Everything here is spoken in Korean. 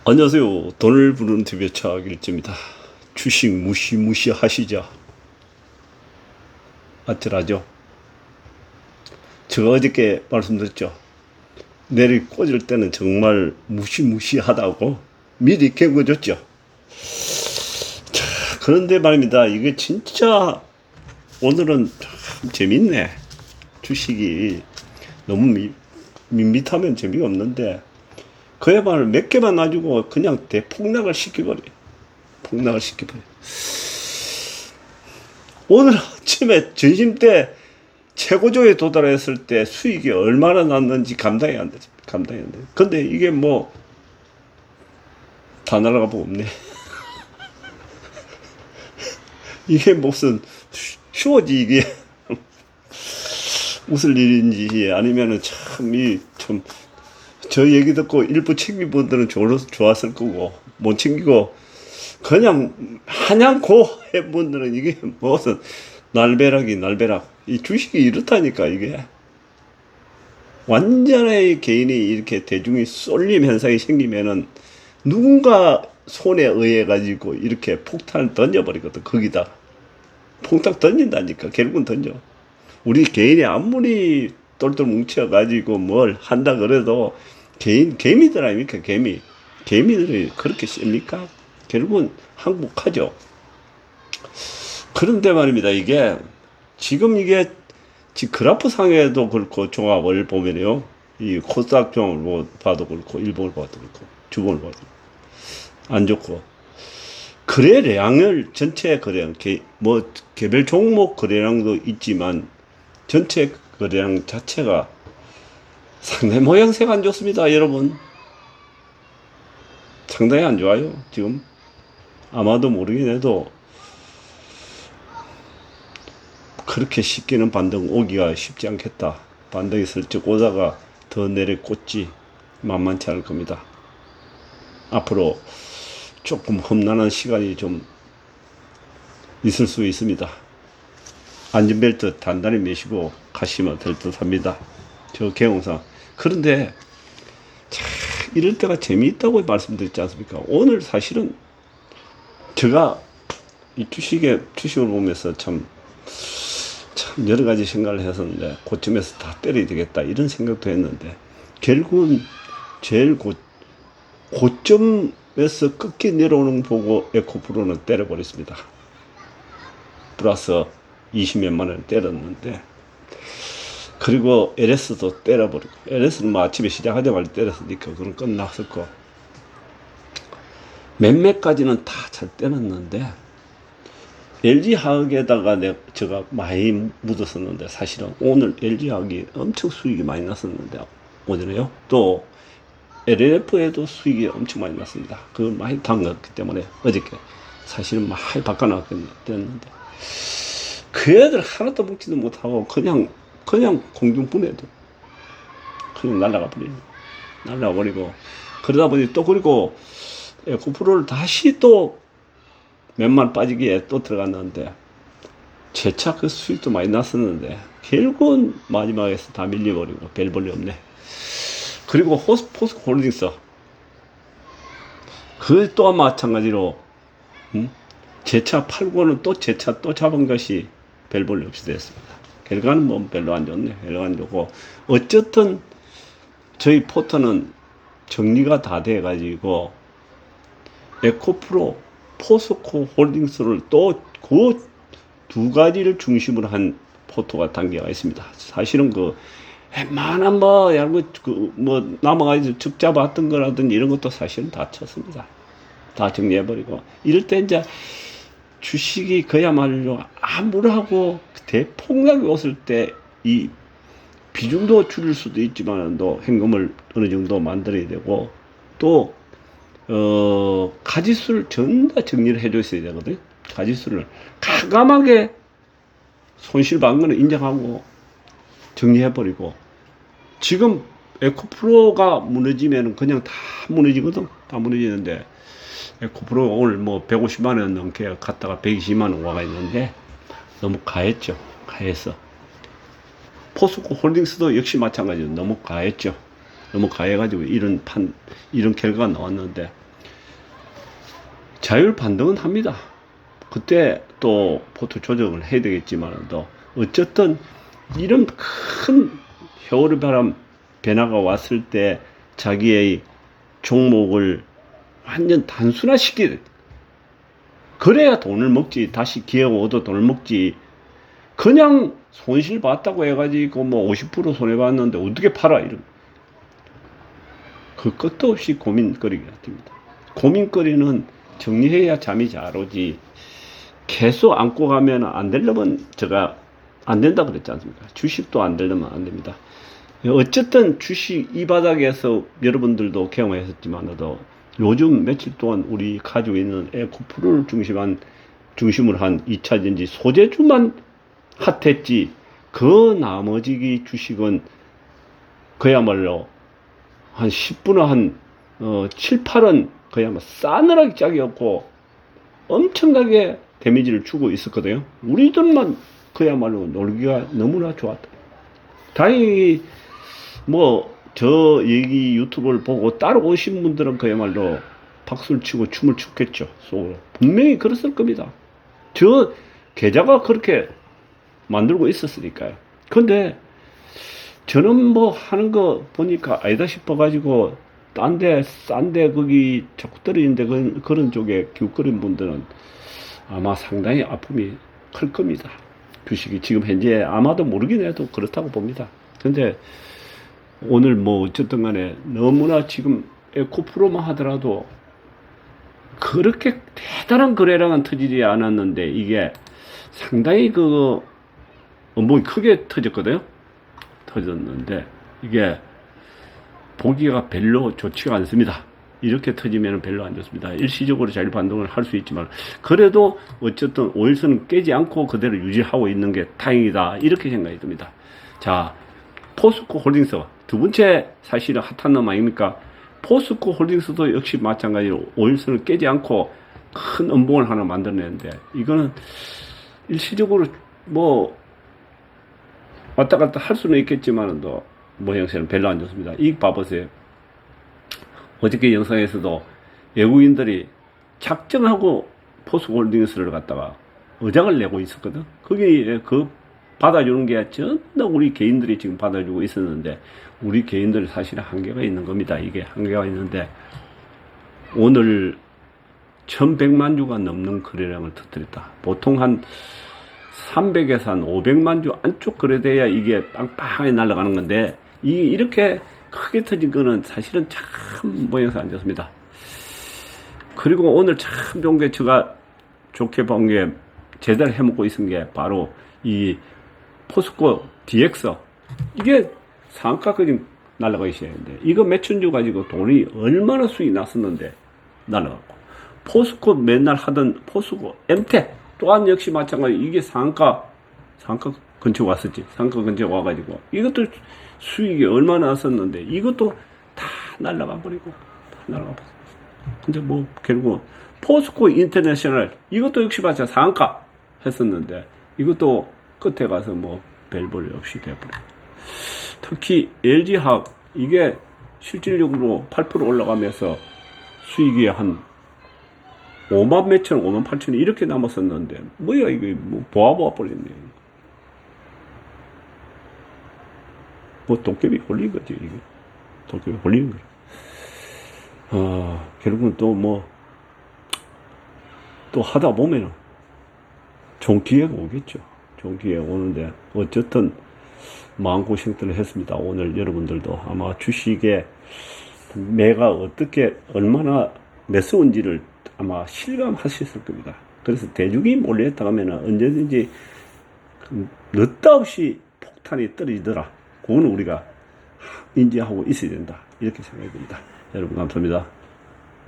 안녕하세요. 돈을 부르는 TV의 차길주입니다. 주식 무시무시하시죠? 아찔하죠? 제가 어저께 말씀드렸죠. 내리 꽂을 때는 정말 무시무시하다고 미리 경고줬죠. 그런데 말입니다. 이게 진짜 오늘은 참 재밌네. 주식이 너무 밋밋하면 재미가 없는데 그야말로 몇 개만 놔주고 그냥 대폭락을 시켜버려. 폭락을 시켜버려. 오늘 아침에 점심때 최고조에 도달했을 때 수익이 얼마나 났는지 감당이 안 되죠. 감당이 안 돼. 근데 이게 뭐 다 날아가 보고 없네. 이게 무슨 쉬워지 이게 웃을 일인지 아니면은 참 저 얘기 듣고 일부 챙긴 분들은 좋았을 거고 못 챙기고 그냥 한양고 해 분들은 이게 무슨 날벼락 이 주식이 이렇다니까 이게 완전히 개인이 이렇게 대중이 쏠림 현상이 생기면은 누군가 손에 의해 가지고 이렇게 폭탄을 던져버리거든. 거기다 폭탄 던진다니까. 결국은 던져. 우리 개인이 아무리 똘똘 뭉쳐가지고 뭘 한다 그래도 개미들 아닙니까? 개미들이 그렇게 셉니까? 결국은 항복하죠. 그런데 말입니다. 이게 그래프 상에도 그렇고 종합을 보면요. 이 코스닥 종합을 봐도 그렇고 일본을 봐도 그렇고 주봉을 봐도 안 좋고 거래량을 전체 거래량 뭐 개별 종목 거래량도 있지만 전체 거래량 자체가 상당히 모양새가 안 좋습니다, 여러분. 상당히 안 좋아요, 지금. 아마도 모르긴 해도 그렇게 쉽게는 반등 오기가 쉽지 않겠다. 반등이 슬쩍 오다가 더 내려 꽂지 만만치 않을 겁니다. 앞으로 조금 험난한 시간이 좀 있을 수 있습니다. 안전벨트 단단히 매시고 가시면 될 듯 합니다. 저 경험상. 그런데 이럴 때가 재미있다고 말씀드렸지 않습니까? 오늘 사실은 제가 이 주식을 보면서 참 여러 가지 생각을 했었는데 고점에서 다 때려야 되겠다 이런 생각도 했는데 결국은 제일 고점에서 끝게 내려오는 거 보고 에코프로는 때려버렸습니다. 플러스 20몇만 원을 때렸는데 그리고 LS도 때려버리고 LS는 뭐 아침에 시작하자마자 때렸으니까 그건 끝났었고 몇몇까지는 다 잘 때렸는데 LG화학에다가 제가 많이 묻었었는데 사실은 오늘 LG화학이 엄청 수익이 많이 났었는데 오늘에요. 또 LLF에도 수익이 엄청 많이 났습니다. 그걸 많이 담갔기 때문에 어저께 사실은 많이 바꿔놨겠는데 그 애들 하나도 먹지도 못하고 그냥 공중분해도 그냥 날라가 버리고 그러다 보니 또 그리고 에코프로를 다시 또 몇만 빠지기에 또 들어갔는데 재차 그 수익도 많이 났었는데 결국은 마지막에서 다 밀려버리고 별 볼일 없네. 그리고 포스코홀딩스 그 또한 마찬가지로 재차 팔고는 또 재차 또 잡은 것이 별 볼일 없이 됐습니다. 결과는 뭐 별로 안 좋네. 별로 안 좋고 어쨌든 저희 포트는 정리가 다 돼가지고 에코프로 포스코 홀딩스를 또 그 두 가지를 중심으로 한 포트가 단계가 있습니다. 사실은 웬만한 남아가지고 적자 봤던 거라든지 이런 것도 사실은 다 쳤습니다. 다 정리해버리고. 이럴 때 이제 주식이 그야말로 아무하고 대폭락이 왔을 때 이 비중도 줄일 수도 있지만 또 현금을 어느 정도 만들어야 되고 또 가지수를 전부 다 정리를 해줘 있어야 되거든. 가지수를 가감하게 손실 본 거는 인정하고 정리해버리고 지금 에코프로가 무너지면 그냥 다 무너지거든. 다 무너지는데 에코프로 오늘 뭐 150만 원 넘게 갔다가 120만 원 와가 있는데 너무 가했죠. 가해서 포스코 홀딩스도 역시 마찬가지로 너무 가했죠. 너무 가해가지고 이런 결과가 나왔는데 자율 반등은 합니다. 그때 또 포트 조정을 해야 되겠지만 또 어쨌든 이런 큰 세월의 바람 변화가 왔을 때 자기의 종목을 완전 단순화시키는, 그래야 돈을 먹지. 다시 기회가 오도 돈을 먹지. 그냥 손실 봤다고 해가지고 뭐 50% 손해봤는데 어떻게 팔아, 이런 그 끝도 없이 고민거리가 됩니다. 고민거리는 정리해야 잠이 잘 오지. 계속 안고 가면 안 되려면, 제가 안 된다 그랬지 않습니까? 주식도 안 되려면 안 됩니다. 어쨌든 주식 이 바닥에서 여러분들도 경험하셨지만도 요즘 며칠 동안 우리 가지고 있는 에코프로를 중심으로 한 2차전지 소재주만 핫했지, 그 나머지 주식은 그야말로 한 10분의 한 7, 8은 그야말로 싸늘하게 짝이었고 엄청나게 데미지를 주고 있었거든요. 우리들만 그야말로 놀기가 너무나 좋았다. 다행히 뭐 저 얘기 유튜브를 보고 따라오신 분들은 그야말로 박수를 치고 춤을 췄겠죠. 속으로. 분명히 그랬을 겁니다. 저 계좌가 그렇게 만들고 있었으니까요. 근데 저는 뭐 하는 거 보니까 아니다 싶어가지고 싼데 거기 자꾸 떨어지는데 그런 쪽에 기웃거리는 분들은 아마 상당히 아픔이 클 겁니다. 주식이 지금 현재 아마도 모르긴 해도 그렇다고 봅니다. 근데 오늘 뭐 어쨌든 간에 너무나 지금 에코프로만 하더라도 그렇게 대단한 거래량은 터지지 않았는데 이게 상당히 그 엄청이 크게 터졌거든요. 터졌는데 이게 보기가 별로 좋지가 않습니다. 이렇게 터지면 별로 안 좋습니다. 일시적으로 자율 반등을 할 수 있지만 그래도 어쨌든 5일선은 깨지 않고 그대로 유지하고 있는 게 다행이다, 이렇게 생각이 듭니다. 자, 포스코 홀딩스 두 번째 사실은 핫한 놈 아닙니까? 포스코 홀딩스도 역시 마찬가지로 5일선을 깨지 않고 큰 음봉을 하나 만들어내는데 이거는 일시적으로 뭐 왔다 갔다 할 수는 있겠지만도 모양새는 별로 안 좋습니다. 이거 봐보세요. 어저께 영상에서도 외국인들이 작정하고 포스코홀딩스를 갖다가 의장을 내고 있었거든. 그게 그 받아주는 게 전부 우리 개인들이 지금 받아주고 있었는데 우리 개인들 사실은 한계가 있는 겁니다. 이게 한계가 있는데 오늘 1100만 주가 넘는 거래량을 터뜨렸다. 보통 한 300에서 한 500만 주 안쪽 거래돼야 이게 빵빵하게 날아가는 건데 이렇게 크게 터진 거는 사실은 참 모양새 안 좋습니다. 그리고 오늘 참 좋은 게 제가 좋게 본 게 제대로 해먹고 있은 게 바로 이 포스코 DX, 이게 상한가까지 날아가 있어야 되는데 이거 몇천 주 가지고 돈이 얼마나 수익이 났었는데 날아갔고, 포스코 맨날 하던 포스코 MT 또한 역시 마찬가지. 이게 상한가 근처 왔었지. 상한가 근처 와가지고 이것도 수익이 얼마나 났었는데 이것도 다 날아가 버리고 날아가 버렸어. 근데 뭐 결국 포스코 인터내셔널 이것도 역시 마찬가지 상한가 했었는데 이것도 끝에 가서 뭐 별 볼 없이 돼버려. 특히 LG화학 이게 실질적으로 8% 올라가면서 수익이 한 5만 몇천, 5만 8천 이렇게 남았었는데 뭐야 이게 뭐 보아 버렸네. 뭐 도깨비 홀린 거지 이게. 도깨비 홀린 거야. 결국은 또 뭐 또 하다 보면은 좋은 기회가 오겠죠. 좋은 기회가 오는데 어쨌든 마음고생들을 했습니다. 오늘 여러분들도 아마 주식에 매가 어떻게 얼마나 매서운지를 아마 실감하셨을 겁니다. 그래서 대중이 몰려있다 가면 언제든지 느닷없이 폭탄이 떨어지더라. 그거는 우리가 인지하고 있어야 된다. 이렇게 생각이 듭니다. 여러분 감사합니다.